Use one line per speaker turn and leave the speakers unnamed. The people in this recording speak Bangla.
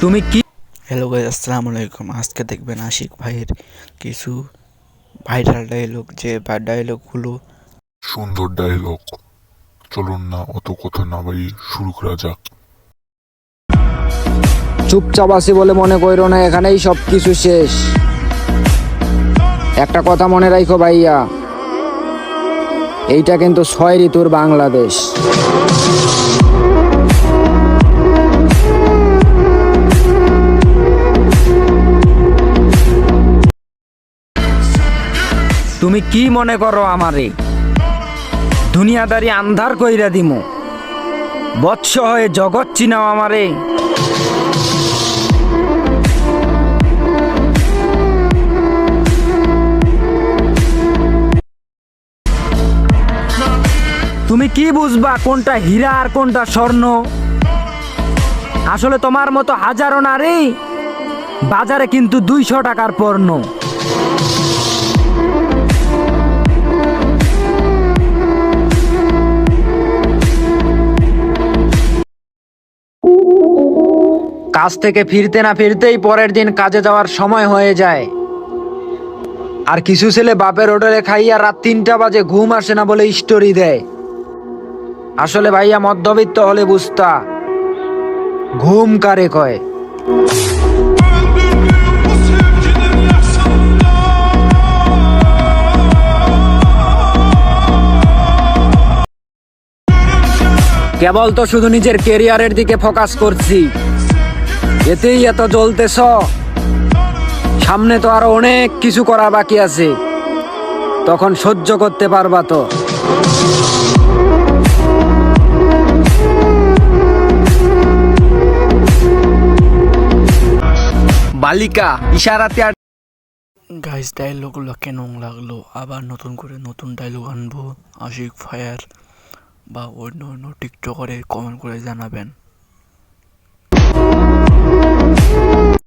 তুমি কি হ্যালো গাইস, আসসালামু আলাইকুম। আজকে দেখবেন আশিক ভাইয়ের কিছু ভাইরাল ডায়লগ, যে ডায়লগগুলো
সুন্দর ডায়লগ। চলুন না অত কথা না বাড়িয়ে শুরু করা যাক।
চুপচাপ আছি বলে মনে কইরো না এখানেই সব কিছু শেষ। একটা কথা মনে রাখো ভাইয়া, এইটা কিন্তু 6 ঋতুর বাংলাদেশ।
তুমি কি মনে করো আমারে দুনিয়াদারি আন্ধার কইরা দিমু? বৎস হয়ে জগৎ চিনাও আমারে? তুমি কি বুঝবা কোনটা হীরা আর কোনটা স্বর্ণ? আসলে তোমার মতো হাজারো নারী বাজারে কিন্তু 200 টাকার পণ্য। কাজ থেকে ফিরতে না ফিরতেই পরের দিন কাজে যাওয়ার সময় হয়ে যায়। আর কিছু ছেলে বাপের হোটেলে খাইয়া রাত 3টা বাজে ঘুম আসে না বলে স্টোরি দেয়। আসলে ভাইয়া মধ্যবিত্ত হলে বুঝতা ঘুম কারে কয়। কেবল তো শুধু নিজের কেরিয়ারের দিকে ফোকাস করছি, এতেই এত জ্বলতেছ। সামনে তো আরো অনেক কিছু করা বাকি আছে, তখন সহ্য করতে পারবা তো? বালিকা ইশারাতে। গাইস, ডায়লগুলো কেমন লাগলো? আবার নতুন করে নতুন ডায়লগ আনবো আশিক ফায়ার বা অন্য অন্য টিকটকারে, কমেন্ট করে জানাবেন।